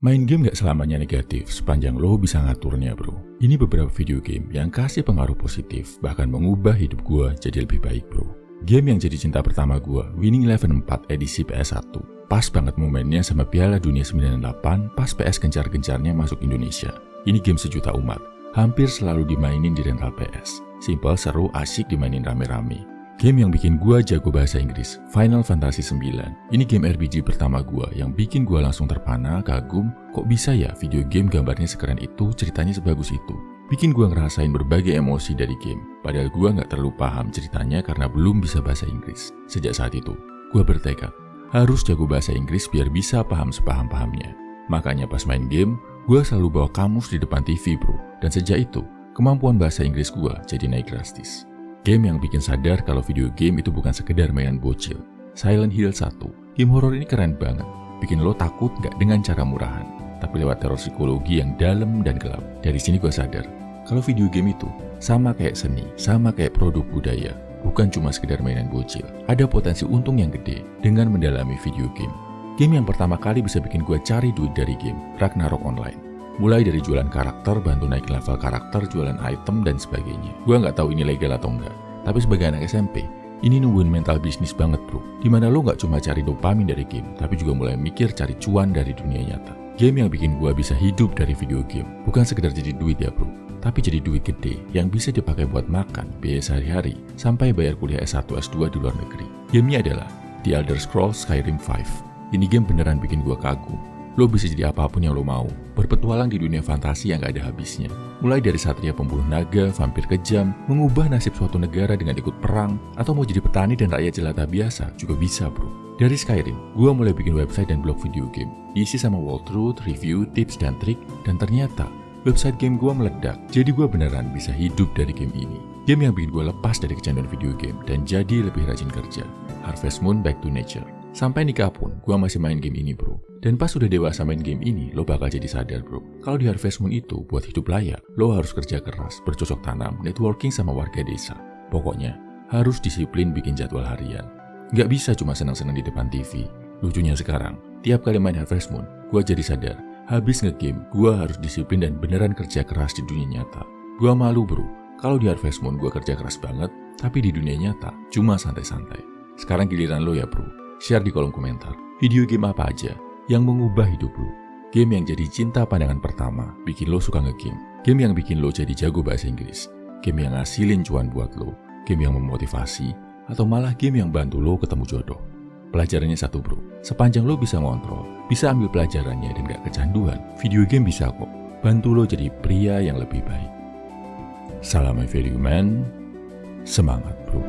Main game gak selamanya negatif sepanjang lo bisa ngaturnya bro. Ini beberapa video game yang kasih pengaruh positif, bahkan mengubah hidup gue jadi lebih baik bro. Game yang jadi cinta pertama gue, Winning Eleven 4 edisi PS1. Pas banget momennya sama Piala Dunia 98 pas PS gencar-gencarnya masuk Indonesia. Ini game sejuta umat, hampir selalu dimainin di rental PS. Simple, seru, asik dimainin rame-rame. Game yang bikin gua jago bahasa Inggris, Final Fantasy 9. Ini game RPG pertama gua yang bikin gua langsung terpana, kagum, kok bisa ya video game gambarnya sekeren itu, ceritanya sebagus itu. Bikin gua ngerasain berbagai emosi dari game, padahal gua nggak terlalu paham ceritanya karena belum bisa bahasa Inggris. Sejak saat itu, gua bertekad, harus jago bahasa Inggris biar bisa paham sepaham-pahamnya. Makanya pas main game, gua selalu bawa kamus di depan TV bro, dan sejak itu, kemampuan bahasa Inggris gua jadi naik drastis. Game yang bikin sadar kalau video game itu bukan sekedar mainan bocil. Silent Hill 1, game horor ini keren banget. Bikin lo takut gak dengan cara murahan, tapi lewat teror psikologi yang dalam dan gelap. Dari sini gue sadar, kalau video game itu sama kayak seni, sama kayak produk budaya, bukan cuma sekedar mainan bocil. Ada potensi untung yang gede dengan mendalami video game. Game yang pertama kali bisa bikin gue cari duit dari game, Ragnarok Online. Mulai dari jualan karakter, bantu naik level karakter, jualan item, dan sebagainya. Gue nggak tahu ini legal atau enggak, tapi sebagai anak SMP, ini nungguin mental bisnis banget bro. Dimana lo nggak cuma cari dopamin dari game, tapi juga mulai mikir cari cuan dari dunia nyata. Game yang bikin gue bisa hidup dari video game, bukan sekedar jadi duit ya bro, tapi jadi duit gede yang bisa dipakai buat makan, biaya sehari-hari, sampai bayar kuliah S1, S2 di luar negeri. Gamenya adalah The Elder Scrolls Skyrim V. Ini game beneran bikin gue kagum. Lo bisa jadi apapun yang lo mau, berpetualang di dunia fantasi yang gak ada habisnya. Mulai dari satria pembuluh naga, vampir kejam, mengubah nasib suatu negara dengan ikut perang, atau mau jadi petani dan rakyat jelata biasa, juga bisa bro. Dari Skyrim, gue mulai bikin website dan blog video game, diisi sama walkthrough, review, tips, dan trik, dan ternyata website game gue meledak, jadi gue beneran bisa hidup dari game ini. Game yang bikin gue lepas dari kecanduan video game, dan jadi lebih rajin kerja. Harvest Moon Back to Nature. Sampai nikah pun, gue masih main game ini bro. Dan pas udah dewasa main game ini, lo bakal jadi sadar bro. Kalau di Harvest Moon itu, buat hidup layak, lo harus kerja keras, bercocok tanam, networking sama warga desa. Pokoknya, harus disiplin bikin jadwal harian. Nggak bisa cuma senang-senang di depan TV. Lucunya sekarang, tiap kali main Harvest Moon, gue jadi sadar, habis nge-game, gue harus disiplin dan beneran kerja keras di dunia nyata. Gue malu bro, kalau di Harvest Moon gue kerja keras banget, tapi di dunia nyata, cuma santai-santai. Sekarang giliran lo ya bro. Share di kolom komentar, video game apa aja yang mengubah hidup lo. Game yang jadi cinta pandangan pertama, bikin lo suka nge-game. Game yang bikin lo jadi jago bahasa Inggris. Game yang ngasilin cuan buat lo. Game yang memotivasi. Atau malah game yang bantu lo ketemu jodoh. Pelajarannya satu bro, sepanjang lo bisa ngontrol, bisa ambil pelajarannya dan gak kecanduan, video game bisa kok bantu lo jadi pria yang lebih baik. Salam value man, semangat bro.